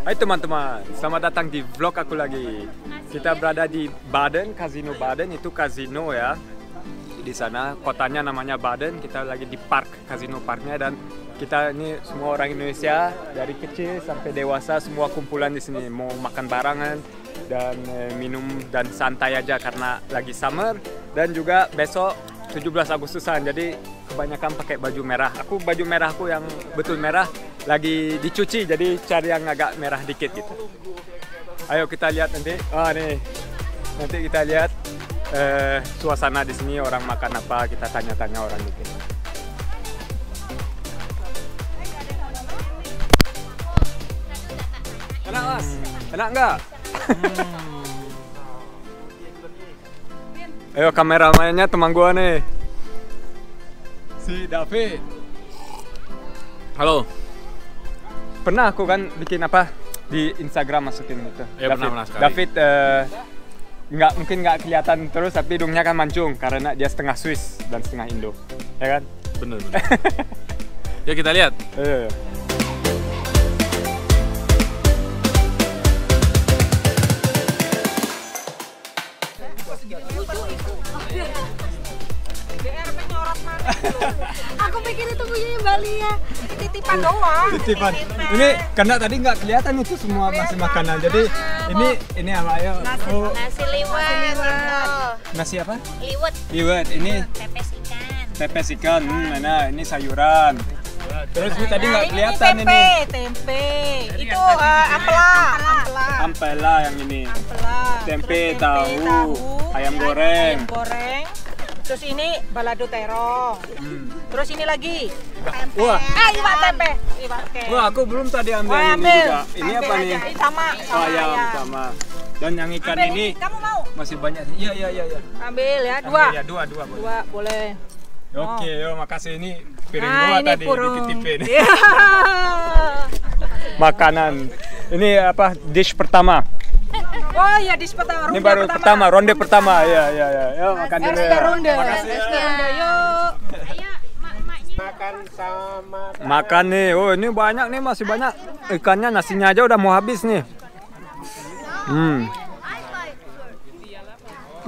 Hai teman-teman, selamat datang di vlog aku lagi. Kita berada di Baden, Casino Baden, itu kasino ya. Di sana kotanya namanya Baden, kita lagi di park, kasino parknya, dan kita ini semua orang Indonesia dari kecil sampai dewasa semua kumpulan di sini mau makan barangan dan minum dan santai aja karena lagi summer dan juga besok 17 Agustusan, jadi kebanyakan pakai baju merah. Baju merahku yang betul merah lagi dicuci, jadi cari yang agak merah dikit gitu. Ayo kita lihat nanti. Nih, nanti kita lihat suasana di sini, orang makan apa, kita tanya-tanya orang dikit. Enak mas? Enak nggak? Ayo kameramennya teman gua nih, si David. Halo. Pernah aku kan bikin apa di Instagram, masukin itu. Ya, David, pernah sekali. David mungkin nggak kelihatan terus, tapi hidungnya kan mancung karena dia setengah Swiss dan setengah Indo, ya kan? Bener. Ya kita lihat. Aku pikir itu punya Bali ya. Titipan doang. Titipan. Ini karena tadi nggak kelihatan itu semua masih makanan. Jadi ini apa ya? Nasi liwet. Nasi apa? Liwet. Liwet. Ini Pepes ikan. pepes ikan. Nah, ini sayuran. Terus ini tadi nggak kelihatan tempe, tempe. Itu ampela. Ampela yang ini. Ampela. Tempe, tahu, ayam goreng. Terus ini balado terong. Terus ini lagi. Wah. Iwak tempe. Iwak tempe. Wah, aku belum tadi ambil ini juga. Ini apa nih? Sama Ayam sama. Dan yang ikan ambil ini kamu mau? masih banyak. Iya. Ambil ya, dua. Ya, dua boleh. Dua boleh. Oke, yo makasih, ini piring Nah, gua ini tadi purung. dititipin. Iya. Makanan. Ini apa? Dish pertama. Oh iya, dish pertama. Ini baru pertama, ronde pertama. Iya. Yo makan dulu ya. Ronde. Makasih ya. Ronde, yuk. Makan sama Makan nih. Oh, ini banyak nih, masih banyak. Ikannya, nasinya aja udah mau habis nih.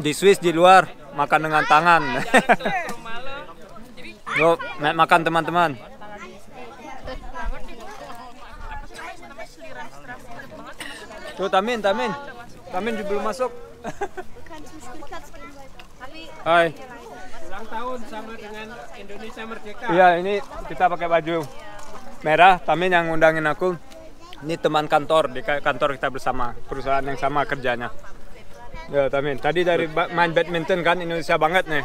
Di Swiss, di luar makan dengan tangan. Yuk, makan teman-teman. Tuh Tamin juga belum masuk. Hai. ulang tahun sama dengan Indonesia Merdeka. Iya, ini kita pakai baju merah. Tamin yang ngundangin aku. Ini teman kantor, di kantor kita bersama, perusahaan yang sama kerjanya. Ya Tamin, tadi dari main badminton kan, Indonesia banget nih.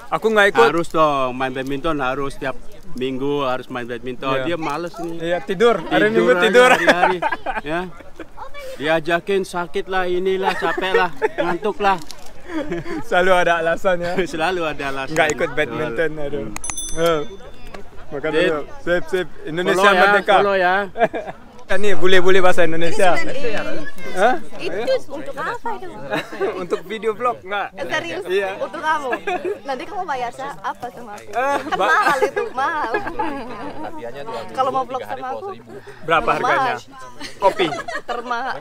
Aku nggak ikut. Harus dong main badminton, harus tiap minggu harus main badminton. Iya. Dia males nih. Iya, tidur. Hari Minggu aja tidur. hari-hari. Ya. Diajakin sakit lah, inilah, capek lah, ngantuk lah. Selalu ada alasan ya. Selalu ada alasan. Nggak ikut badminton, aduh. Makan Sip. dulu. Sip. Indonesia Follow ya, merdeka. follow ya. Nih, bule-bule bahasa Indonesia. Hah? Itu untuk apa itu? Untuk video vlog nggak? Serius? Iya. Untuk kamu? Nanti kamu bayar apa sama aku? Eh, Kan mahal itu, mahal. Kalau mau vlog sama aku, Berapa harganya? Kopi.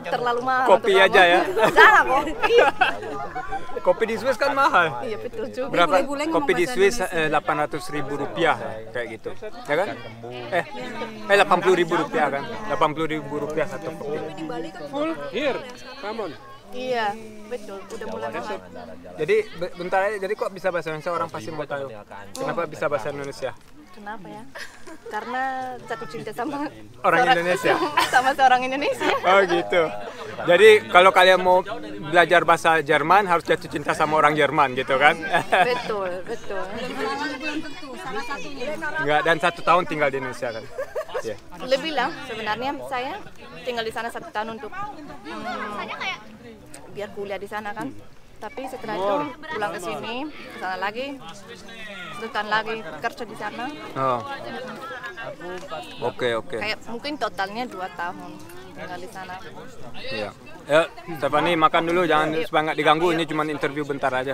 terlalu mahal. Kopi untuk aja kamu. ya. Jangan kopi. Kopi di Swiss kan mahal. Iya betul juga. Berapa? Kopi di Swiss 800.000 rupiah kayak gitu, ya kan? 80.000 rupiah kan? 80.000 rupiah satu kopi. Full here, come on. Iya, betul. Udah mulai mahal. Jadi bentar aja. Jadi kok bisa bahasa Indonesia, orang pasti mau tahu. Kenapa bisa bahasa Indonesia? Kenapa ya? Karena jatuh cinta sama Orang Indonesia. sama seorang Indonesia. Oh gitu. Jadi kalau kalian mau belajar bahasa Jerman harus jatuh cinta sama orang Jerman gitu kan? Betul. Enggak, dan 1 tahun tinggal di Indonesia kan? Iya. Lebih lah sebenarnya saya tinggal di sana 1 tahun untuk biar kuliah di sana kan. Tapi setelah itu pulang ke sini, ke sana lagi, 1 tahun lagi kerja di sana. Oh. Oke. Kayak mungkin totalnya 2 tahun tinggal di sana. Iya. Ya, Stephanie makan dulu, jangan supaya nggak diganggu. Ini cuma interview bentar aja.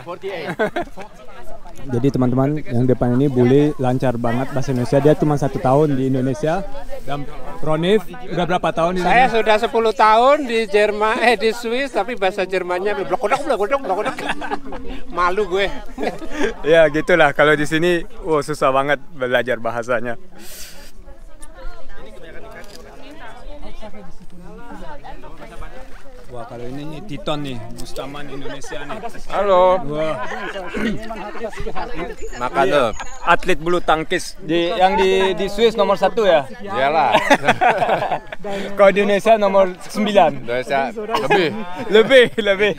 Jadi teman-teman yang depan ini boleh lancar banget bahasa Indonesia. Dia cuma 1 tahun di Indonesia. Dan Ronif udah berapa tahun di Saya Indonesia? sudah 10 tahun di di Swiss, tapi bahasa Jermannya blok-blok. Malu gue. Ya gitulah, kalau di sini susah banget belajar bahasanya. Wah, kalau ini nih Titon nih, Mustaman Indonesia nih. Halo. Wah, Makan tuh. atlet bulu tangkis yang di Swiss nomor 1 ya. Iyalah. Kalau di Indonesia nomor 9. Indonesia lebih. Lebih.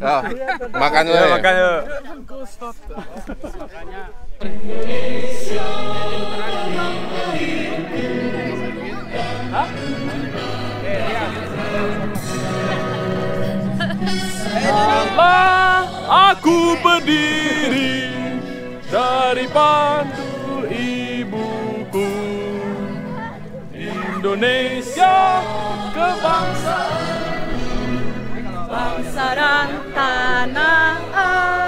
Oh, makan dulu. Ya, Ya, makan yuk. Aku berdiri dari pandu ibuku, Indonesia kebangsaan, Bangsa dan tanah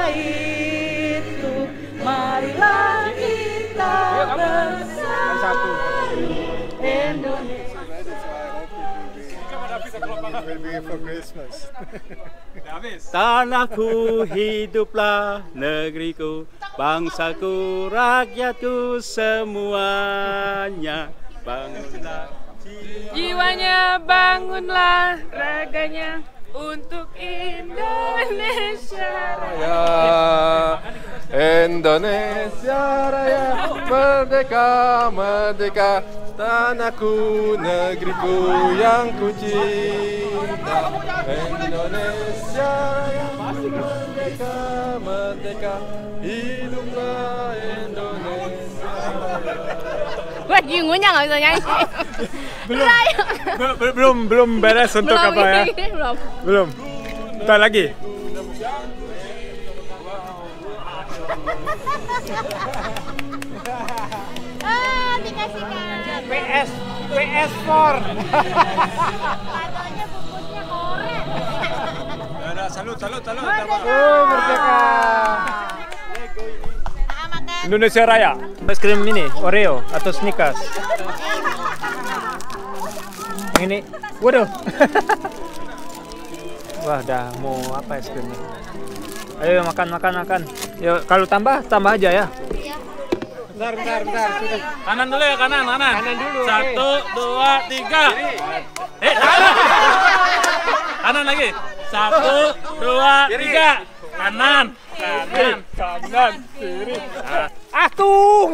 airku, marilah kita bersatu. Indonesia. Tanahku hiduplah negeriku, bangsaku, rakyatku semuanya. Bangunlah Jiwanya bangunlah, raganya untuk Indonesia. Ya, Indonesia Raya, merdeka, merdeka, tanahku, negeriku yang ku cinta. Indonesia Raya, merdeka, merdeka, hiduplah Indonesia. Gue jingunya nggak bisa nyanyi. Belum beres untuk apa ya? Belum. Ntar lagi. Dikasihkan. PS4. Katanya bungkusnya korek. Salut. Merdeka. Indonesia Raya. Es krim ini Oreo atau Snickers. Yang ini, waduh. Wah, dah mau apa es krimnya? Ayo makan. Ya kalau tambah aja ya. Bentar. Sudah. Kanan dulu ya, kanan. Kanan dulu. 1, 2, 3. Kanan. Kanan lagi. 1, 2, 3. Kanan. Kiri. Atung.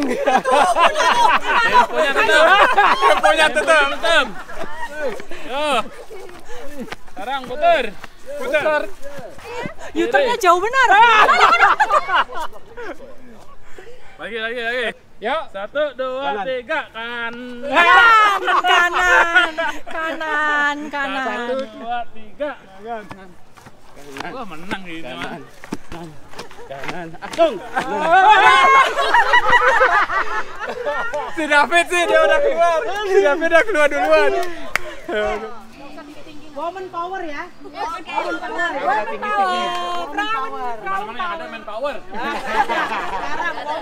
Temponya tetap. Yo. Sekarang putar. Yuturnya jauh benar. Lagi. Yuk. 1, 2, 3. Kanan. Kanan. 1, 2, 3. Wah, menang ini mah. kanan, atung. Si David sih dia udah keluar. Si David udah keluar duluan. Woman power ya. Mana yang ada manpower.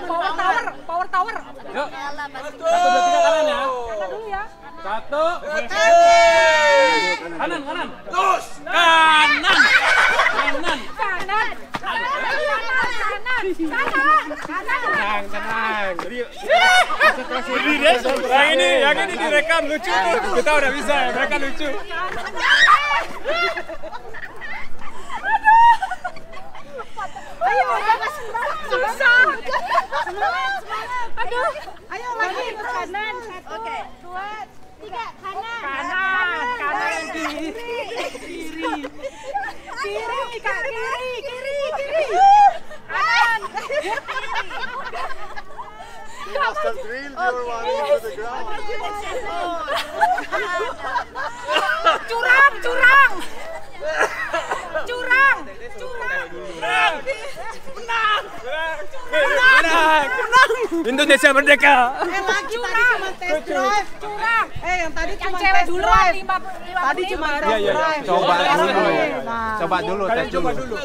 Sekarang power tower. Yuk. 1, 2, 3 kanan ya. Kanan dulu ya. 1. Kanan. Terus. Kanan. Tenang. Yang ini direkam lucu tuh. Kita udah bisa ya, mereka lucu. Ayo, susah. Aduh. Ayo lagi ke kanan. Oke. 2, 3 kanan. Kanan kiri. Kanan. After drill, you're running to the ground. Curang. Indonesia merdeka. Curang. tadi Yang cewek duluan 5 Tadi cuma Iya, test iya, iya. drive. Coba Sekarang dulu. ini. Nah. Coba dulu. Kalian coba dulu.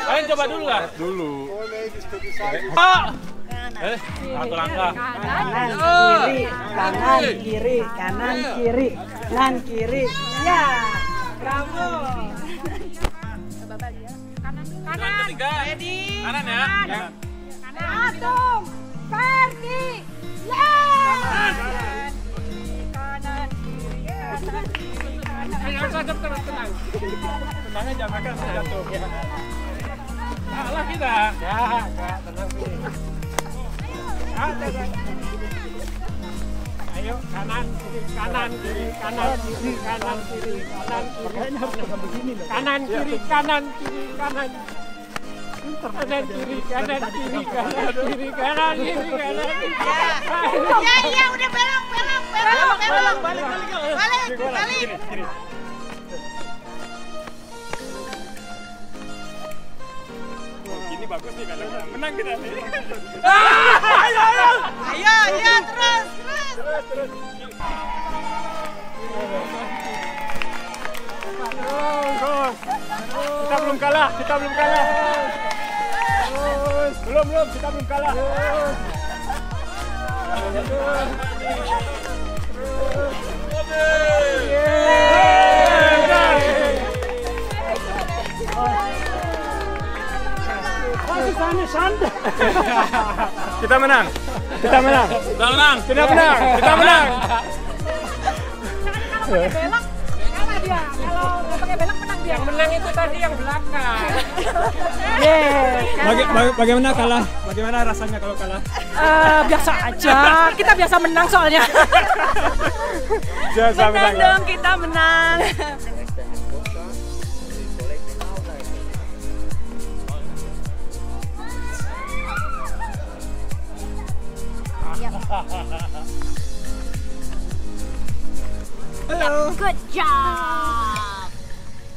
Kalian coba dulu lah. Dulu. 4 ladies to decide. Satu langkah. Kanan, kiri, kanan, kiri, kanan, kiri, kanan, kiri. Ya, bravo. Kanan ketiga. Kanan ya. Atom, Ferdi, kanan, kiri, kanan, kiri, kanan. Tenang. Tenang aja, makan jatuh. Salah kita. Ayo kanan kiri kanan kiri kanan kiri kanan kiri kanan kiri kanan kiri kanan kiri kanan kanan kiri kanan kiri kanan kiri kanan kiri kanan. Ya, udah belok. Balik. Ini bagus nih kalau menang kita nih. Ayo, terus. Kita belum kalah. Belum, kita belum kalah. Kita menang. Kita menang. Belok, kalah dia. Kalau nggak pakai belok menang dia. Yang menang itu tadi yang belakang. Bagaimana kalah? Bagaimana rasanya kalau kalah? Biasa aja. Kita biasa menang soalnya. Biasa menang. Dong, kita menang. Hello. Good job.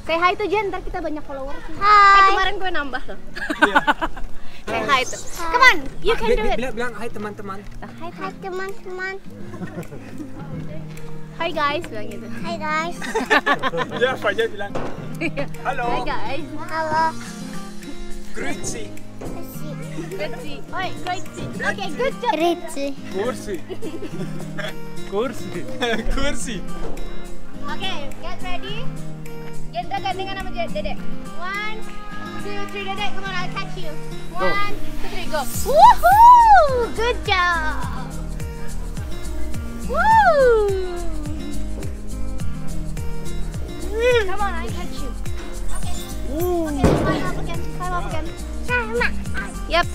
Say hi to Jen, ntar kita banyak followers. Hai. Kemarin gue nambah loh. Say hi to. Come on, you can do it. Bilang hai teman-teman. Hai teman-teman. Hi guys, bilang gitu. Hi guys. Ya, Fajar bilang. Halo. Hi guys. Halo. Grüezi. Grüezi. Oi, Grüezi. Okay, good job. Grüezi. Kursi. Okay, get ready. Jendra gandengan sama Dede. 1, 2, 3, Dede. Come on, I'll catch you. 1, 2, 3, go. Woohoo! Good job. Woo! Come on, I'll catch you. Okay. Okay, climb up again. Yep.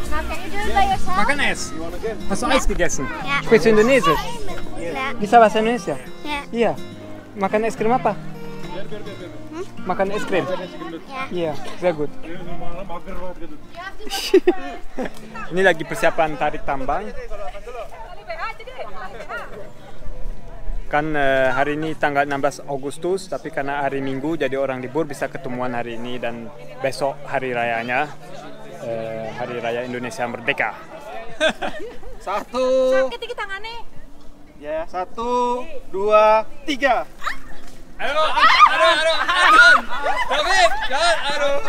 Now can you do it by yourself? Makan es. Hast du Eis gegessen? Ja. Sprichst du Indonesisch? Ja. Bisa bahasa Indonesia? Ja. Iya. Makan es krim apa? Makan es krim? Iya, sehr gut. Ini lagi persiapan tarik tambang. Kan hari ini tanggal 16 Agustus, tapi karena hari Minggu jadi orang libur bisa ketemuan hari ini dan besok hari rayanya, Hari Raya Indonesia Merdeka. 1. Sakit dikit tangannya. Ya, 1, 2, 3. Aduh. David, jangan, aduh.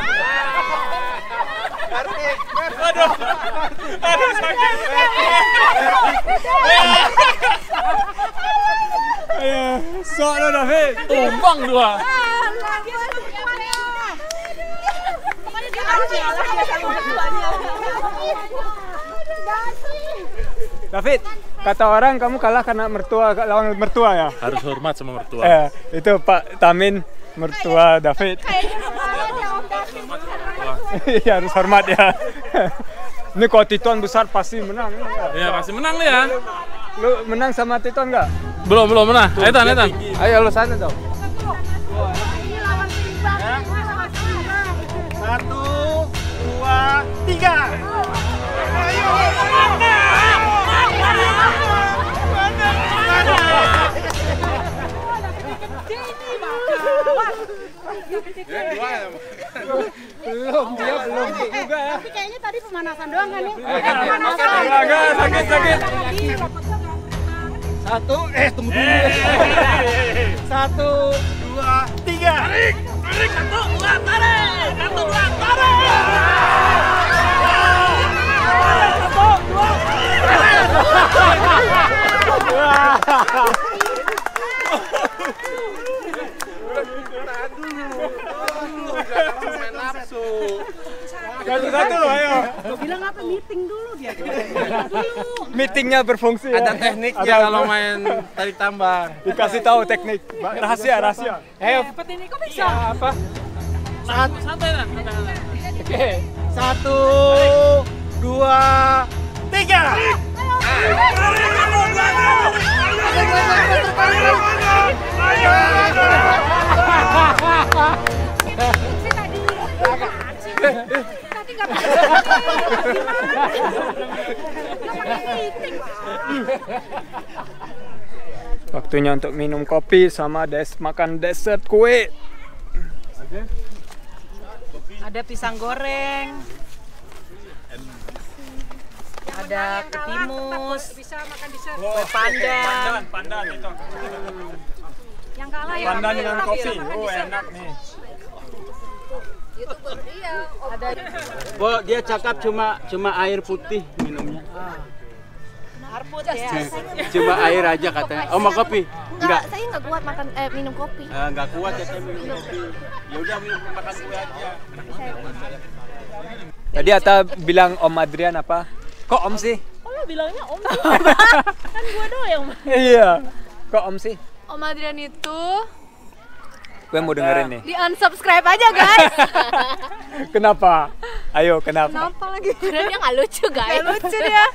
Aduh, sakit. Sok lo David. Tumbang dua. Pokoknya dia harus David, kata orang kamu kalah karena lawan mertua ya? Harus hormat sama mertua. Itu Pak Tamin, mertua David. Iya, harus hormat ya. Ini kalau Titon besar pasti menang. Iya, pasti menang nih ya. Lu menang sama Titon nggak? Belum menang. Etan. Ayo lu sana dong. 1, 2, 3. Belum juga ya. Tapi kayaknya tadi pemanasan doang kan nih? Sakit. Tunggu dulu. 1, 2, 3. Tarik, 1, 2, tarik. 1, 2, tarik. 1, 2, ayo. Bilang apa meeting dulu dia. Meetingnya berfungsi. Ada Ya. tekniknya Ada kalau main tarik tambah. Dikasih tahu teknik. Rahasia. Ayo. Dapat ini kok bisa? Apa? Santai lah. Oke. 1, 2, 3. Tadi nggak bisa. Waktunya untuk minum kopi sama makan dessert kue. Ada pisang goreng. Ada ketimus. Bisa makan dessert. Kue pandan. Pandan itu. Yang kalah ya. Pandan dengan kopi. Oh, enak nih. Ada Bu, dia cakap cuma air putih minumnya. harput ya. Cuma air aja katanya. Oh, mau kopi? Enggak, saya nggak kuat makan minum kopi. Enggak kuat ya saya minum kopi. Ya udah makan kue aja. Tadi Atta bilang Om Adrian apa? Kok Om sih? Oh, lo bilangnya Om sih? Kan gua doang yang Iya. Kok Om sih? Om Adrian itu Gue mau dengerin nih. di unsubscribe aja guys. Kenapa? Ayo, kenapa? Kenapa lagi? Karena dia nggak lucu guys. Gak lucu dia.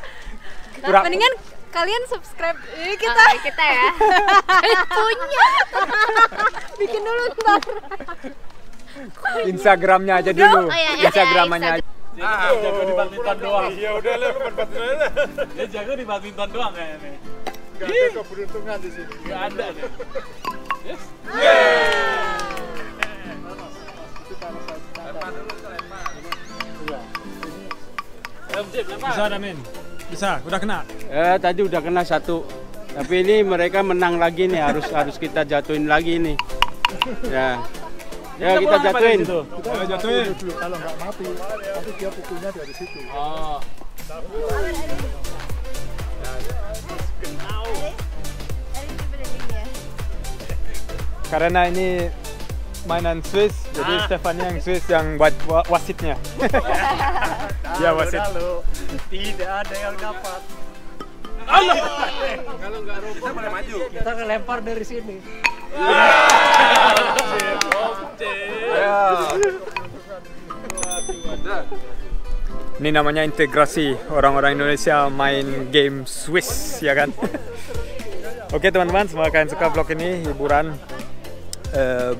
Kurang- Mendingan kalian subscribe kita. Kita ya. Punya. Bikin dulu ntar. Instagramnya aja dulu. Oh, iya, Instagramnya aja. Jago di badminton doang. Ya udah lah, bukan badminton. Dia jago di badminton doang kayaknya. Gak ada keberuntungan di sini. Gak ada deh. Bisa, Damin. Bisa, udah kena. Tadi udah kena satu. Tapi ini mereka menang lagi nih, harus kita jatuhin lagi nih. Ya. Ya kita jatuhin. Kita jatuhin. Kalau nggak mati, nanti dia pukulnya dari situ. Oh. Karena ini mainan Swiss, jadi Stefania yang Swiss yang buat wasitnya. Dia wasit. Tidak ada yang dapat. Allah. Kalau nggak rubuh, kita boleh maju. Kita ngelempar dari sini. Ini namanya integrasi orang-orang Indonesia main game Swiss, ya kan? Oke teman-teman, semoga kalian suka vlog ini, hiburan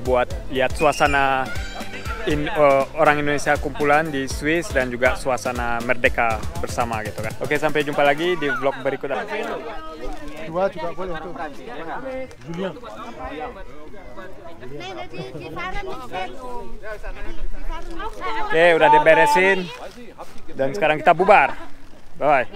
buat lihat suasana orang Indonesia kumpulan di Swiss dan juga suasana merdeka bersama gitu kan. Oke, sampai jumpa lagi di vlog berikutnya. Dua juga boleh tuh. Oke, udah diberesin dan sekarang kita bubar. Bye.